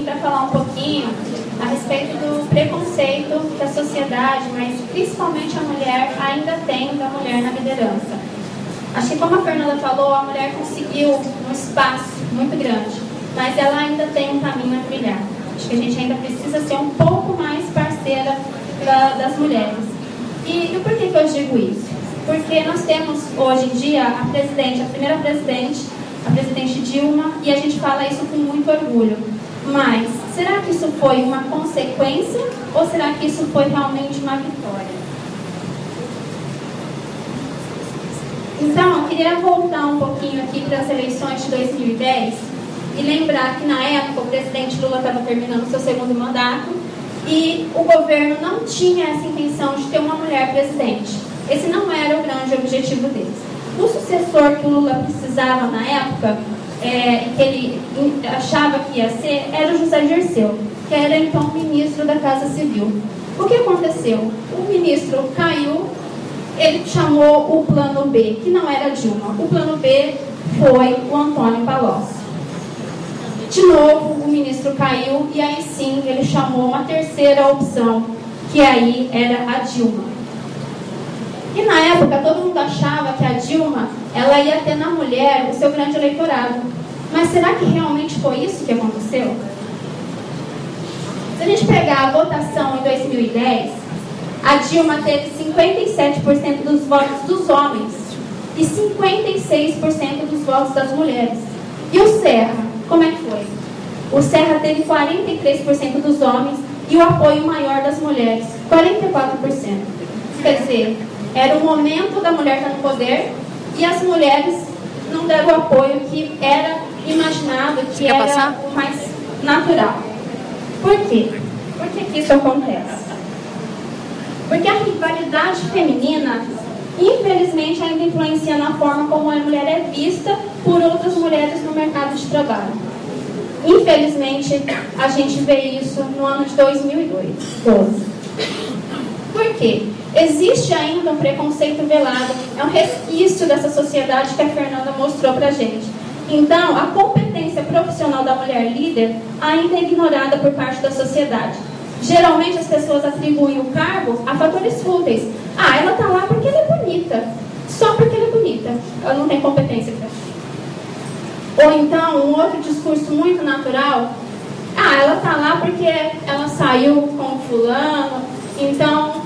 para falar um pouquinho a respeito do preconceito que a sociedade, mas principalmente a mulher, ainda tem da mulher na liderança. Acho que como a Fernanda falou, a mulher conseguiu um espaço muito grande, mas ela ainda tem um caminho a trilhar. Acho que a gente ainda precisa ser um pouco mais parceira das mulheres. E por que eu digo isso? Porque nós temos hoje em dia a primeira presidente, a presidente Dilma, e a gente fala isso com muito orgulho. Mas será que isso foi uma consequência ou será que isso foi realmente uma vitória? Então, eu queria voltar um pouquinho aqui para as eleições de 2010 e lembrar que na época o presidente Lula estava terminando seu segundo mandato e o governo não tinha essa intenção de ter uma mulher presidente. Esse não era o grande objetivo deles. O sucessor que o Lula precisava na época, que ele achava que ia ser, era o José Dirceu, que era então ministro da Casa Civil. O que aconteceu? O ministro caiu, ele chamou o plano B, que não era Dilma. O plano B foi o Antônio Palocci. De novo, o ministro caiu e aí sim ele chamou uma terceira opção, que aí era a Dilma. E na época todo mundo achava que a Dilma ela ia ter na mulher o seu grande eleitorado. Mas será que realmente foi isso que aconteceu? Se a gente pegar a votação em 2010, a Dilma teve 57% dos votos dos homens e 56% dos votos das mulheres. E o Serra, como é que foi? O Serra teve 43% dos homens e o apoio maior das mulheres, 44%. Quer dizer, era o momento da mulher estar no poder e as mulheres não deram o apoio que era imaginado, que era o mais natural. Por quê? Por que isso acontece? Porque a rivalidade feminina, infelizmente, ainda influencia na forma como a mulher é vista por outras mulheres no mercado de trabalho. Infelizmente, a gente vê isso no ano de 2012. Por quê? Existe ainda um preconceito velado, é um resquício dessa sociedade que a Fernanda mostrou pra gente. Então, a competência profissional da mulher líder ainda é ignorada por parte da sociedade. Geralmente as pessoas atribuem o cargo a fatores fúteis. Ah, ela tá lá porque ela é bonita. Só porque ela é bonita. Ela não tem competência pra isso. Ou então, um outro discurso muito natural. Ah, ela tá lá porque ela saiu com fulano. Então,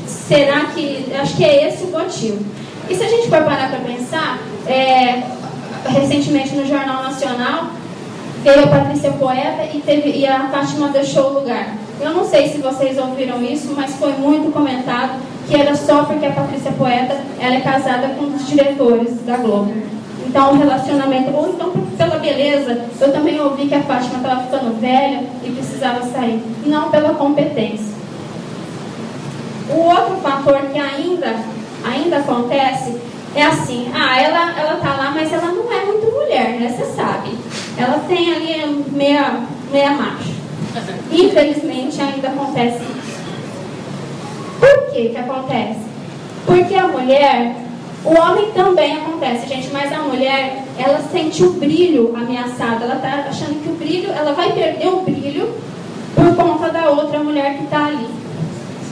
será que... Acho que é esse o motivo. E se a gente for parar para pensar, recentemente no Jornal Nacional, veio a Patrícia Poeta e a Fátima deixou o lugar. Eu não sei se vocês ouviram isso, mas foi muito comentado que era só porque a Patrícia Poeta ela é casada com um dos diretores da Globo. Então, o relacionamento... Ou então, pela beleza, eu também ouvi que a Fátima estava ficando velha e precisava sair. Não pela competência. O outro fator que ainda acontece é assim, ela tá lá, mas ela não é muito mulher, né? Você sabe. Ela tem ali meia macho. Infelizmente, ainda acontece isso. Por que acontece? Porque a mulher, o homem também acontece, gente, mas a mulher, ela sente o brilho ameaçado. Ela tá achando que o brilho, ela vai perder o brilho por conta da outra mulher que está ali.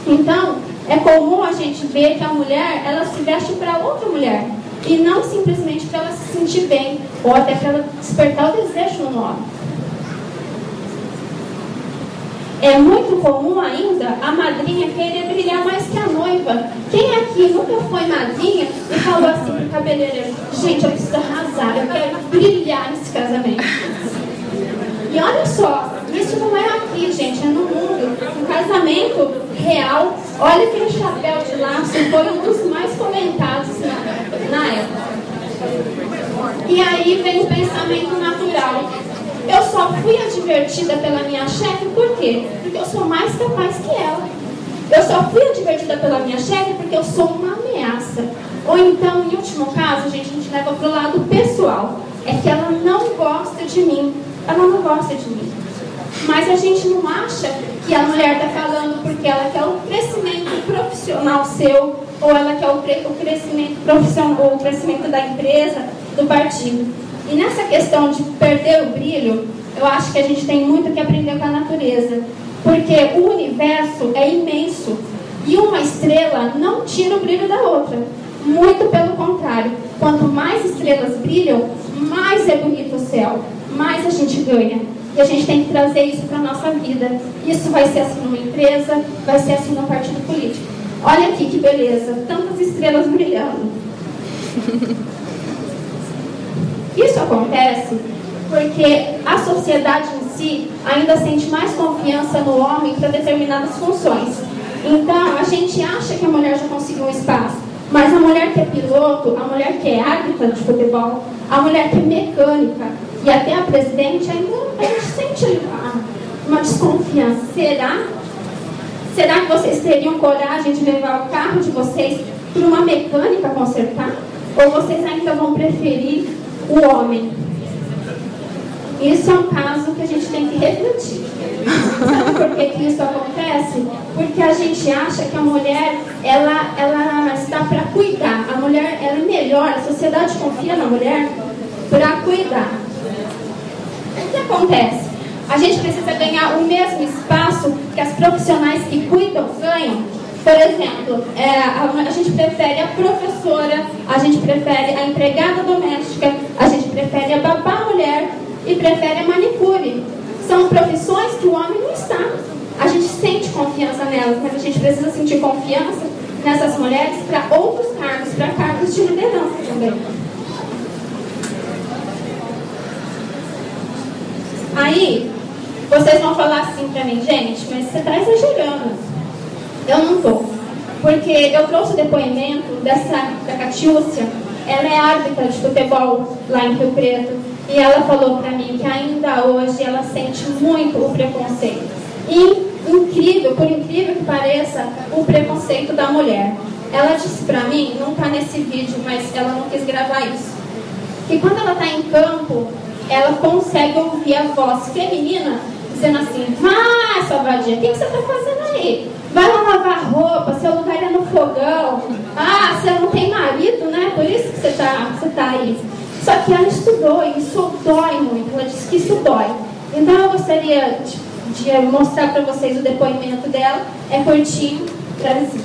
Então, é comum a gente ver que a mulher, ela se veste para outra mulher. E não simplesmente para ela se sentir bem, ou até para ela despertar o desejo no homem. É muito comum ainda a madrinha querer brilhar mais que a noiva. Quem aqui nunca foi madrinha e falou assim pro cabeleireiro: gente, eu preciso arrasar, eu quero brilhar nesse casamento. E olha só, isso não é aqui, gente, é no mundo. Um casamento real, olha aquele chapéu de laço, foi um dos mais comentados na época. E aí vem o pensamento natural. Eu só fui advertida pela minha chefe, por quê? Porque eu sou mais capaz que ela. Eu só fui advertida pela minha chefe porque eu sou uma ameaça. Ou então, em último caso, a gente leva para o lado pessoal. É que ela não gosta de mim. Ela não gosta de mim. Mas a gente não acha que a mulher está falando porque ela quer o crescimento profissional seu, ou ela quer o crescimento profissional, ou o crescimento da empresa, do partido. E nessa questão de perder o brilho, eu acho que a gente tem muito que aprender com beleza, porque o universo é imenso e uma estrela não tira o brilho da outra. Muito pelo contrário, quanto mais estrelas brilham, mais é bonito o céu, mais a gente ganha. E a gente tem que trazer isso para a nossa vida. Isso vai ser assim numa empresa, vai ser assim no partido político. Olha aqui que beleza, tantas estrelas brilhando. Isso acontece porque a sociedade em si ainda sente mais confiança no homem para determinadas funções. Então, a gente acha que a mulher já conseguiu um espaço, mas a mulher que é piloto, a mulher que é árbitra de futebol, a mulher que é mecânica e até a presidente, ainda a gente sente uma desconfiança. Será que vocês teriam coragem de levar o carro de vocês para uma mecânica consertar? Ou vocês ainda vão preferir o homem? Isso é um caso que a gente tem que refletir. Sabe por que isso acontece? Porque a gente acha que a mulher, ela está para cuidar. A mulher, ela é melhor, a sociedade confia na mulher para cuidar. O que acontece? A gente precisa ganhar o mesmo espaço que as profissionais que cuidam ganham. Por exemplo, a gente prefere a professora, a gente prefere a empregada doméstica, a gente prefere a babá mulher e prefere a manicure. São profissões que o homem não está. A gente sente confiança nelas, mas a gente precisa sentir confiança nessas mulheres para outros cargos, para cargos de liderança também. Aí, vocês vão falar assim para mim, gente, mas você está exagerando. Eu não estou. Porque eu trouxe o depoimento da Catiúcia. Ela é árbitra de futebol lá em Rio Preto. E ela falou para mim que ainda hoje ela sente muito o preconceito. E por incrível que pareça, o preconceito da mulher. Ela disse para mim, não está nesse vídeo, mas ela não quis gravar isso, que quando ela está em campo, ela consegue ouvir a voz feminina dizendo assim: vai, sua vadia, o que você está fazendo aí? Vai lá lavar roupa, seu lugar é no fogão. Ah, você não tem marido, né? Por isso que você tá aí. Só que ela estudou e isso dói muito. Ela disse que isso dói. Então eu gostaria de mostrar para vocês o depoimento dela. É curtinho, traduzido.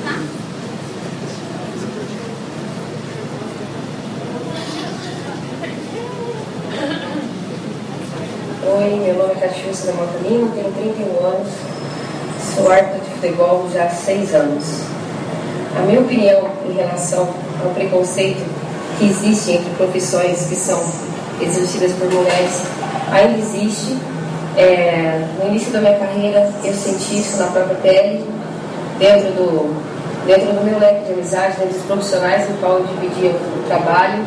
Tá? Oi, meu nome é Catiúcia da Mota Lima, tenho 31 anos, sou árbitra de futebol já há 6 anos. A minha opinião em relação ao preconceito que existe entre profissões que são exercidas por mulheres ainda existe. No início da minha carreira eu senti isso na própria pele, dentro do meu leque de amizade, dentro dos profissionais no qual eu dividia o trabalho,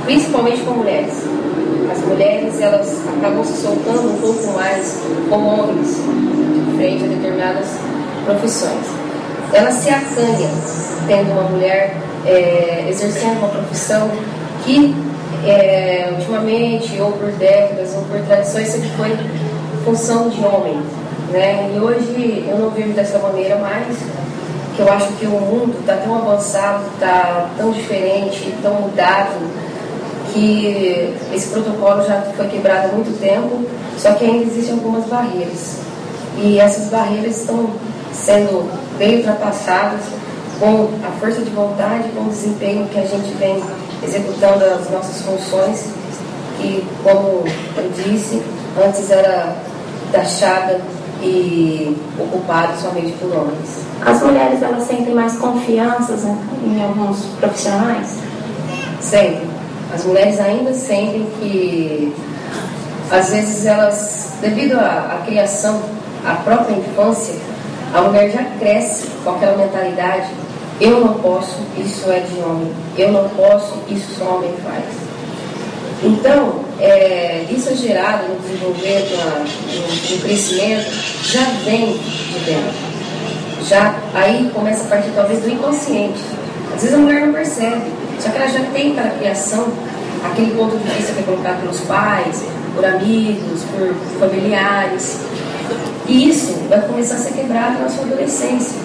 principalmente com mulheres. As mulheres, elas acabam se soltando um pouco mais como homens frente a determinadas profissões. Elas se acanham tendo uma mulher exercendo uma profissão que ultimamente, ou por décadas, ou por tradições, sempre foi função de homem, né? E hoje eu não vivo dessa maneira mais, que eu acho que o mundo está tão avançado, está tão diferente, tão mudado, que esse protocolo já foi quebrado há muito tempo, só que ainda existem algumas barreiras. E essas barreiras estão sendo bem ultrapassadas com a força de vontade, com o desempenho que a gente vem executando as nossas funções, que, como eu disse, antes era taxada e ocupada somente por homens. As mulheres, elas sentem mais confiança em alguns profissionais? Sentem. As mulheres ainda sentem que, às vezes, elas, devido à criação, à própria infância, a mulher já cresce com aquela mentalidade: eu não posso, isso é de homem. Eu não posso, isso só homem faz. Então, isso é gerado no desenvolvimento, no crescimento, já vem de dentro. Já aí começa a partir talvez do inconsciente. Às vezes a mulher não percebe, só que ela já tem para a criação aquele ponto de vista que é colocado pelos pais, por amigos, por familiares. E isso vai começar a ser quebrado na sua adolescência,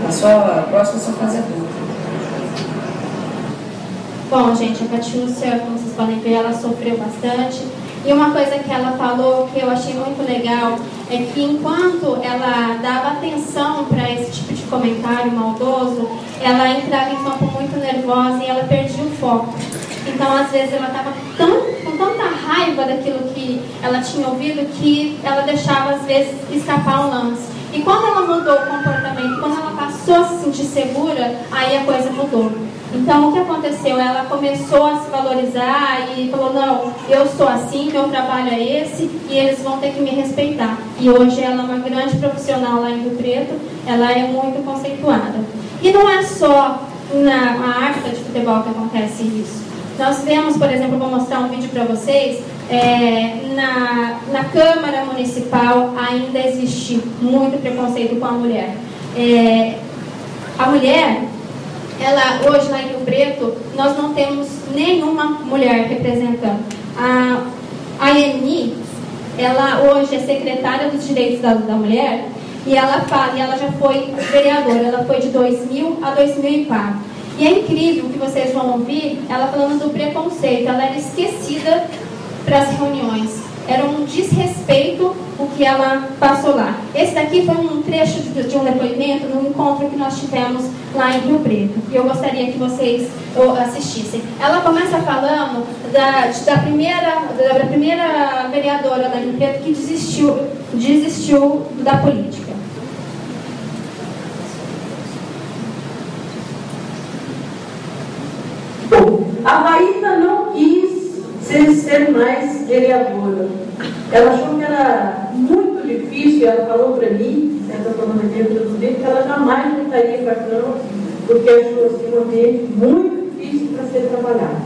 na sua próxima fase adulta. Bom, gente, a Catiúcia, como vocês podem ver, ela sofreu bastante. E uma coisa que ela falou que eu achei muito legal é que enquanto ela dava atenção para esse tipo de comentário maldoso, ela entrava em campo muito nervosa e ela perdia o foco. Então, às vezes, ela estava com tanta raiva daquilo que ela tinha ouvido que ela deixava, às vezes, escapar um lance. E quando ela mudou o comportamento, quando ela passou a se sentir segura, aí a coisa mudou. Então, o que aconteceu? Ela começou a se valorizar e falou, não, eu sou assim, meu trabalho é esse e eles vão ter que me respeitar. E hoje ela é uma grande profissional lá em Rio Preto, ela é muito conceituada. E não é só na arte de futebol que acontece isso. Nós vemos, por exemplo, vou mostrar um vídeo para vocês, na Câmara Municipal ainda existe muito preconceito com a mulher. A mulher, ela, hoje lá em Rio Preto, nós não temos nenhuma mulher representando. A Eni, ela hoje é secretária dos direitos da mulher e ela já foi vereadora, ela foi de 2000 a 2004. E é incrível que vocês vão ouvir ela falando do preconceito. Ela era esquecida para as reuniões. Era um desrespeito o que ela passou lá. Esse daqui foi um trecho de um depoimento no encontro que nós tivemos lá em Rio Preto. E eu gostaria que vocês assistissem. Ela começa falando da primeira vereadora lá em Rio Preto que desistiu da política. A Raíta não quis ser mais vereadora. Ela achou que era muito difícil, ela falou para mim, essa tudo bem, que ela jamais voltaria para a Câmara, porque achou assim um ambiente muito difícil para ser trabalhado.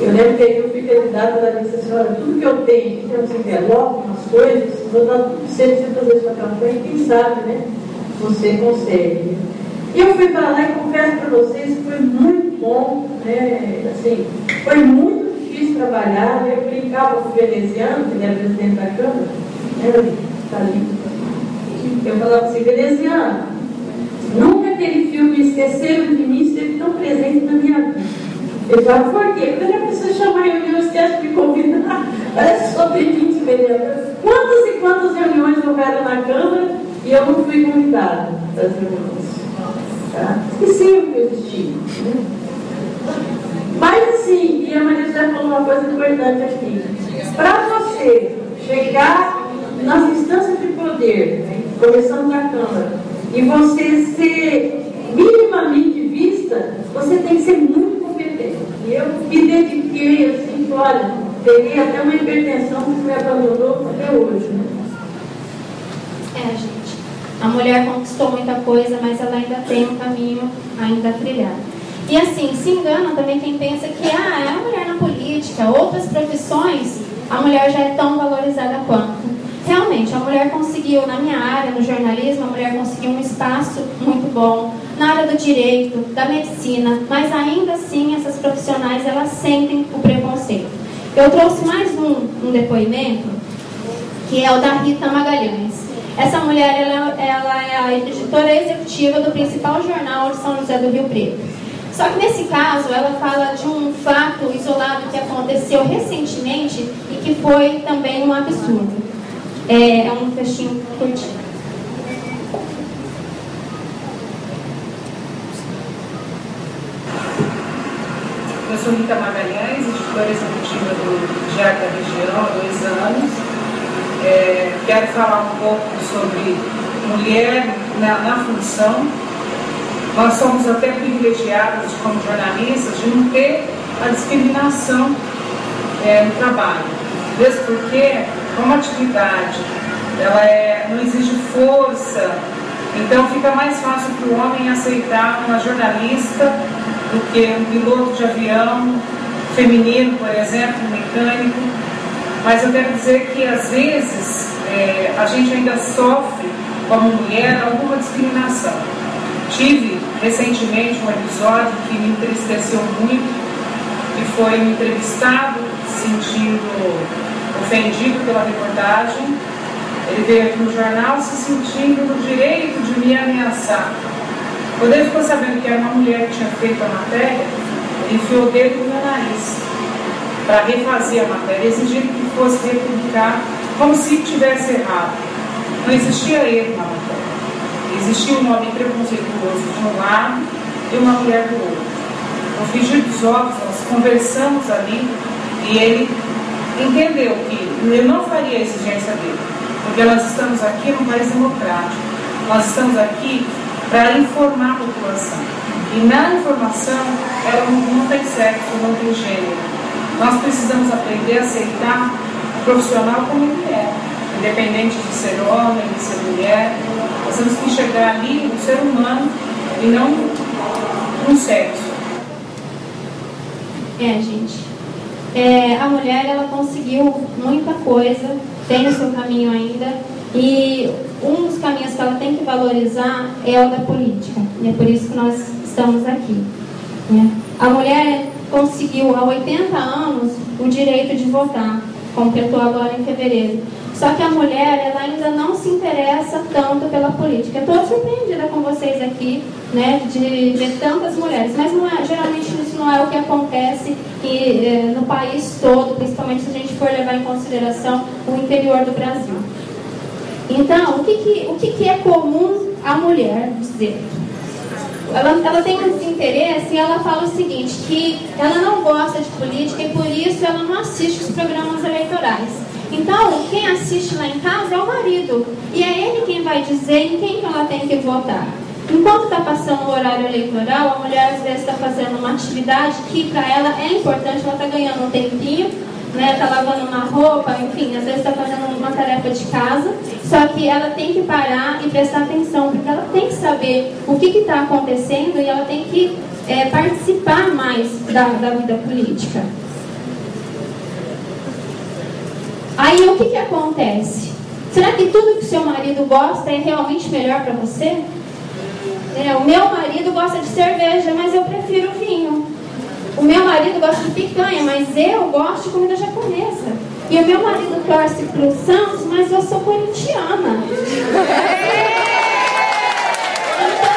Eu lembro que aí eu fui candidata, ela disse assim, olha, tudo que eu tenho, temos envelope, umas coisas, vou dar tudo certo para fazer sua campanha, quem sabe, né? Você consegue. E eu fui para lá e confesso para vocês que foi muito bom, né? Assim, foi muito difícil trabalhar. Eu brincava com o veneziano, que ele era presidente da Câmara, né? Tá ali. Eu falava assim, veneziano, nunca aquele filme Esqueceram de Mim esteve tão presente na minha vida. Ele falava, por quê? Porque a pessoa chama a reunião, esquece de me convidar. Parece que só tem 20 vereadores. Quantas e quantas reuniões houveram na Câmara e eu não fui convidada das reuniões. Tá? Esqueci o que existia. Né? Mas assim, e a Maria já falou uma coisa importante aqui. Para você chegar nas instâncias de poder, né, começando na Câmara, e você ser minimamente vista, você tem que ser muito competente. E eu me dediquei assim, olha, peguei até uma hipertensão que me abandonou até hoje. Né? Gente. A mulher conquistou muita coisa, mas ela ainda tem um caminho ainda a trilhar. E assim, se engana também quem pensa que é a mulher na política, outras profissões, a mulher já é tão valorizada quanto. Realmente, a mulher conseguiu, na minha área, no jornalismo, a mulher conseguiu um espaço muito bom, na área do direito, da medicina, mas ainda assim essas profissionais, elas sentem o preconceito. Eu trouxe mais um depoimento, que é o da Rita Magalhães. Essa mulher, ela é a editora executiva do principal jornal de São José do Rio Preto. Só que nesse caso, ela fala de um fato isolado que aconteceu recentemente e que foi também um absurdo. É um textinho curtinho. Eu sou Rita Magalhães, editora executiva do Diário da Região há 2 anos. Quero falar um pouco sobre mulher na função. Nós somos até privilegiados como jornalistas de não ter a discriminação no trabalho. Mesmo porque, como atividade, ela não exige força, então fica mais fácil para o homem aceitar uma jornalista do que um piloto de avião feminino, por exemplo, um mecânico. Mas eu quero dizer que, às vezes, a gente ainda sofre, como mulher, alguma discriminação. Tive, recentemente, um episódio que me entristeceu muito, que foi um entrevistado se sentindo ofendido pela reportagem. Ele veio aqui no jornal se sentindo no direito de me ameaçar. Quando ele ficou sabendo que era uma mulher que tinha feito a matéria, ele enfiou o dedo no meu nariz. para refazer a matéria, exigindo que fosse republicado como se tivesse errado. Não existia erro na matéria. Existia um homem preconceituoso de um lado e uma mulher do outro. No frigir dos ovos, nós conversamos ali e ele entendeu que eu não faria a exigência dele, porque nós estamos aqui num país democrático. Nós estamos aqui para informar a população. E na informação, ela não tem sexo, não tem gênero. Nós precisamos aprender a aceitar o profissional como ele é, independente de ser homem, de ser mulher. Nós temos que enxergar ali o ser humano e não um sexo. Gente. A mulher, ela conseguiu muita coisa, tem o seu caminho ainda, e um dos caminhos que ela tem que valorizar é o da política, e é por isso que nós estamos aqui, né? A mulher conseguiu há 80 anos o direito de votar, completou agora em fevereiro. Só que a mulher, ela ainda não se interessa tanto pela política. Eu estou surpreendida com vocês aqui, né, de ver tantas mulheres, mas não é, geralmente isso não é o que acontece no país todo, principalmente se a gente for levar em consideração o interior do Brasil. Então, o que é comum a mulher dizer? Ela tem um desinteresse e ela fala o seguinte, que ela não gosta de política e por isso ela não assiste os programas eleitorais. Então, quem assiste lá em casa é o marido. E é ele quem vai dizer em quem ela tem que votar. Enquanto está passando o horário eleitoral, a mulher às vezes está fazendo uma atividade que para ela é importante, ela está ganhando um tempinho, né, está lavando uma roupa, enfim, às vezes está fazendo uma tarefa de casa, só que ela tem que parar e prestar atenção, porque ela tem que saber o que está acontecendo e ela tem que participar mais da vida política. Aí o que acontece? Será que tudo que seu marido gosta é realmente melhor para você? O meu marido gosta de cerveja, mas eu prefiro vinho. O meu marido gosta de picanha, mas eu gosto de comida japonesa. E o meu marido torce para o Santos, mas eu sou corintiana. Então,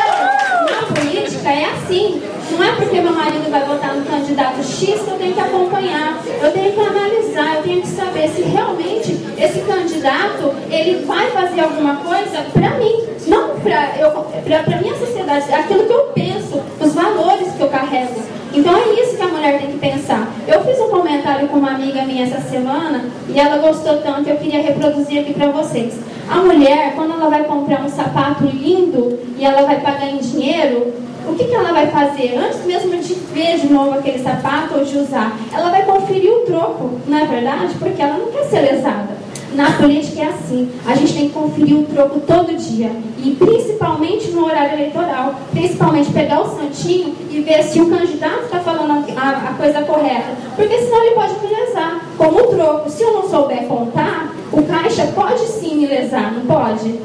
na política é assim. Não é porque meu marido vai votar no candidato X que eu tenho que acompanhar. Eu tenho que analisar, eu tenho que saber se realmente esse candidato ele vai fazer alguma coisa para mim. Não para a minha sociedade, aquilo que eu penso, os valores que eu carrego. Então é isso que a mulher tem que pensar. Eu fiz um comentário com uma amiga minha essa semana e ela gostou tanto que eu queria reproduzir aqui para vocês. A mulher, quando ela vai comprar um sapato lindo e ela vai pagar em dinheiro, o que ela vai fazer? Antes mesmo de ver de novo aquele sapato ou de usar, ela vai conferir o troco, não é verdade? Porque ela não quer ser lesada. Na política é assim, a gente tem que conferir o troco todo dia, e principalmente no horário eleitoral, principalmente pegar o santinho e ver se o candidato está falando a coisa correta, porque senão ele pode me lesar, como o troco. Se eu não souber contar, o caixa pode sim me lesar, não pode?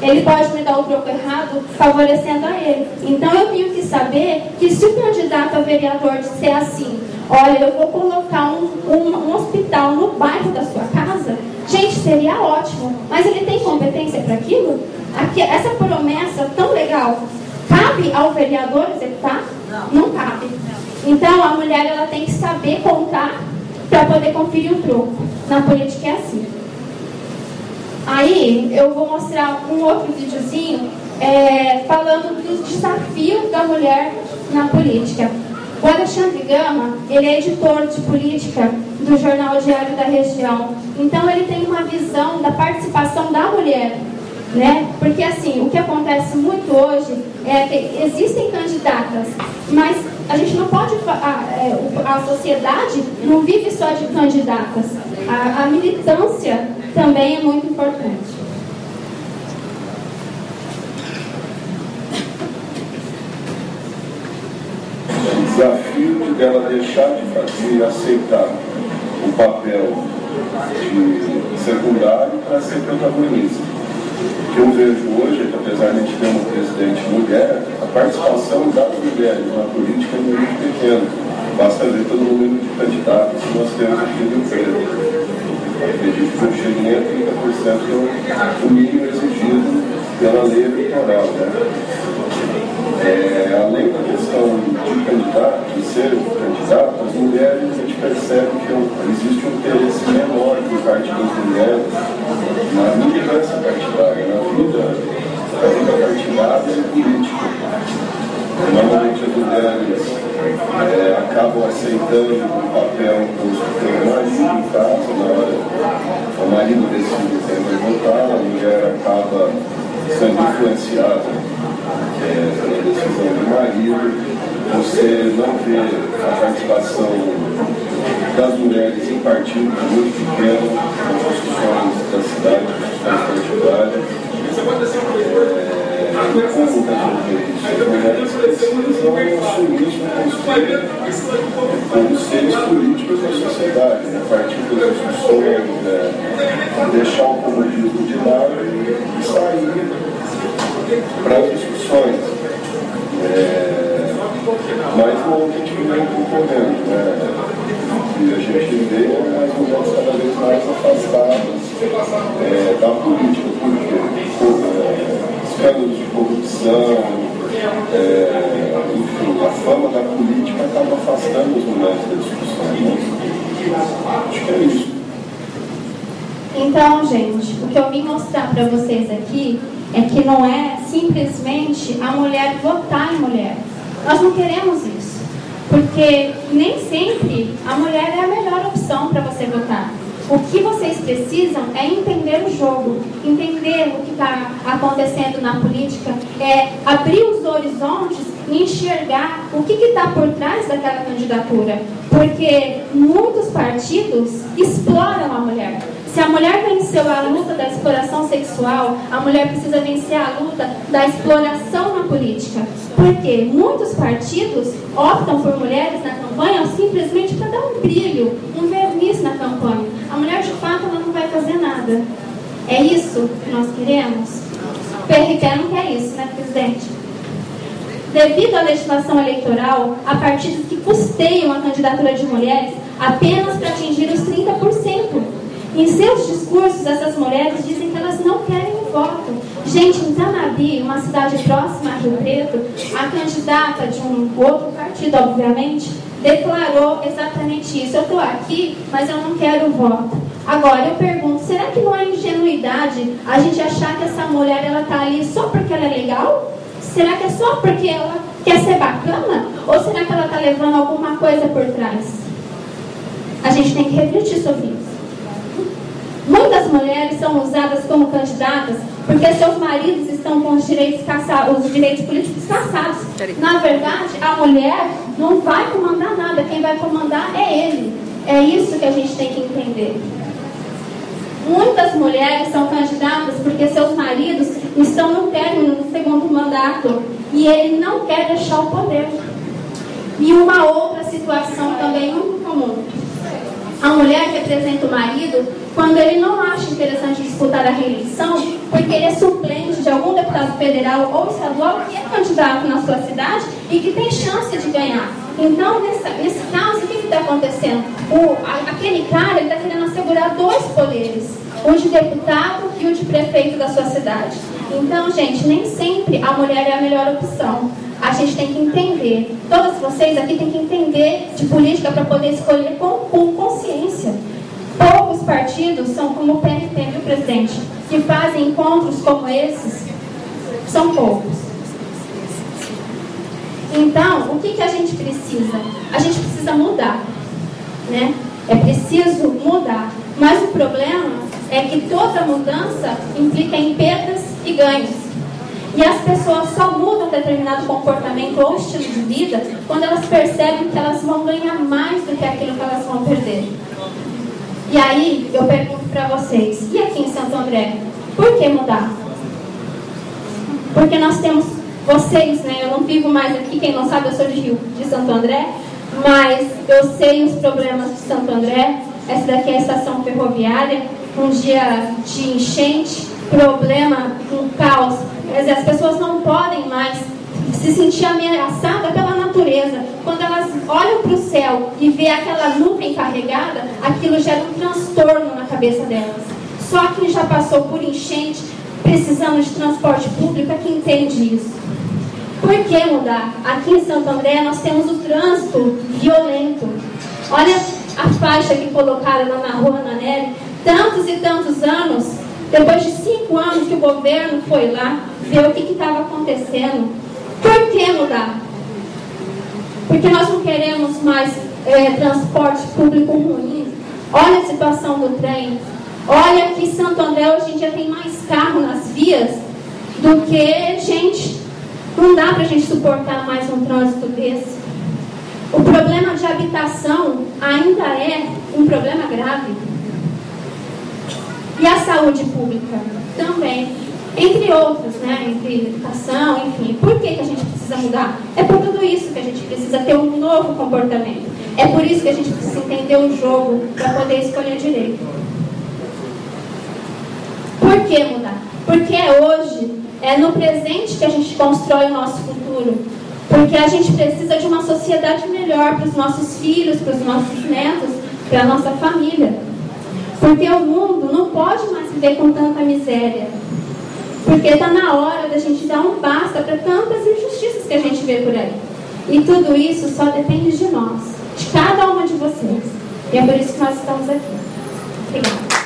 Ele pode me dar o troco errado, favorecendo a ele. Então eu tenho que saber que se o candidato a vereador disser assim, olha, eu vou colocar um hospital no bairro da sua casa, gente, seria ótimo, mas ele tem competência para aquilo? Essa promessa tão legal, cabe ao vereador executar? Não cabe. Então a mulher ela tem que saber contar para poder conferir o troco. Na política é assim. Aí eu vou mostrar um outro videozinho falando dos desafios da mulher na política. O Alexandre Gama, ele é editor de política do Jornal Diário da Região. Então ele tem uma visão da participação da mulher, né? Porque assim, o que acontece muito hoje é que existem candidatas, mas a gente não pode, a sociedade não vive só de candidatas. A militância também é muito importante. O desafio dela deixar de fazer e aceitar o papel de secundário para ser protagonista. O que eu vejo hoje é que, apesar de a gente ter uma presidente mulher, a participação das mulheres na política é muito pequena. Basta ver todo o número de candidatos que nós temos aqui no Rio. Acredito que não chega nem a 30% do mínimo exigido pela lei eleitoral, né? Além da questão de de ser candidato, as mulheres, a gente percebe que existe um interesse menor por parte das mulheres na militância partidária, na vida partidária e política. Normalmente as mulheres acabam aceitando o papel do marido em casa, na hora o marido decide quem vai votar, a mulher acaba sendo influenciada pela decisão do marido. Você não vê a participação das mulheres em partidos muito pequenos, nas discussões da cidade, discussões partidárias. Como resolver isso? As mulheres precisam assumir como seres políticos da sociedade, a partir das discussões, deixar o comodismo de lado e sair para as discussões. Mas o que a gente vem concorrendo, e a gente vê as mulheres cada vez mais afastadas da política, porque escândalos de corrupção, enfim, a fama da política acaba afastando as mulheres da discussão. Acho que é isso. Então, gente, o que eu vim mostrar para vocês aqui é que não é simplesmente a mulher votar em mulher. Nós não queremos isso, porque nem sempre a mulher é a melhor opção para você votar. O que vocês precisam é entender o jogo, entender o que está acontecendo na política, abrir os horizontes e enxergar o que está por trás daquela candidatura. Porque muitos partidos exploram a mulher. Se a mulher venceu a luta da exploração sexual, a mulher precisa vencer a luta da exploração na política. Porque muitos partidos optam por mulheres na campanha simplesmente para dar um brilho, um verniz na campanha. A mulher, de fato, ela não vai fazer nada. É isso que nós queremos? O PRT não quer isso, né, presidente? Devido à legislação eleitoral, há partidos que custeiam a candidatura de mulheres apenas para atingir os 30%. Em seus discursos, essas mulheres dizem que elas não querem o voto. Gente, em Tanabi, uma cidade próxima a Rio Preto, a candidata de um outro partido, obviamente, declarou exatamente isso. Eu estou aqui, mas eu não quero o voto. Agora, eu pergunto, será que não é ingenuidade a gente achar que essa mulher está ali só porque ela é legal? Será que é só porque ela quer ser bacana? Ou será que ela está levando alguma coisa por trás? A gente tem que refletir sobre isso. Muitas mulheres são usadas como candidatas porque seus maridos estão com os direitos políticos cassados. Na verdade, a mulher não vai comandar nada, quem vai comandar é ele. É isso que a gente tem que entender. Muitas mulheres são candidatas porque seus maridos estão no término do segundo mandato e ele não quer deixar o poder. E uma outra situação também muito comum. A mulher representa o marido quando ele não acha interessante disputar a reeleição, porque ele é suplente de algum deputado federal ou estadual que é candidato na sua cidade e que tem chance de ganhar. Então, nesse caso, o que está acontecendo? Aquele cara está querendo assegurar dois poderes, o de deputado e o de prefeito da sua cidade. Então, gente, nem sempre a mulher é a melhor opção. A gente tem que entender, todas vocês aqui têm que entender de política para poder escolher com consciência. Poucos partidos são como o PRT, viu, presidente? Que fazem encontros como esses, são poucos. Então, o que a gente precisa? A gente precisa mudar, né? É preciso mudar. Mas o problema é que toda mudança implica em perdas e ganhos. E as pessoas só mudam determinado comportamento ou estilo de vida quando elas percebem que elas vão ganhar mais do que aquilo que elas vão perder. E aí, eu pergunto para vocês, e aqui em Santo André, por que mudar? Porque nós temos vocês, né? Eu não vivo mais aqui, quem não sabe, eu sou de Santo André, mas eu sei os problemas de Santo André. Essa daqui é a estação ferroviária, um dia de enchente, problema, um caos. Quer dizer, as pessoas não podem mais se sentir ameaçadas pela natureza. Quando elas olham para o céu e vê aquela nuvem carregada, aquilo gera um transtorno na cabeça delas. Só quem já passou por enchente, precisando de transporte público, é que entende isso. Por que mudar? Aqui em Santo André nós temos o trânsito violento. Olha a faixa que colocaram lá na rua Ana Nery. Tantos e tantos anos, depois de 5 anos que o governo foi lá ver o que estava acontecendo. Por que mudar? Porque nós não queremos mais transporte público ruim. Olha a situação do trem. Olha que Santo André hoje em dia tem mais carro nas vias do que gente. Não dá para a gente suportar mais um trânsito desse. O problema de habitação ainda é um problema grave. E a saúde pública também. Entre outros, né? Entre educação, enfim. Por que a gente precisa mudar? É por tudo isso que a gente precisa ter um novo comportamento. É por isso que a gente precisa entender o jogo para poder escolher direito. Por que mudar? Porque é hoje, é no presente que a gente constrói o nosso futuro. Porque a gente precisa de uma sociedade melhor para os nossos filhos, para os nossos netos, para a nossa família. Porque o mundo não pode mais viver com tanta miséria. Porque está na hora da gente dar um basta para tantas injustiças que a gente vê por aí. E tudo isso só depende de nós, de cada uma de vocês. E é por isso que nós estamos aqui. Obrigada.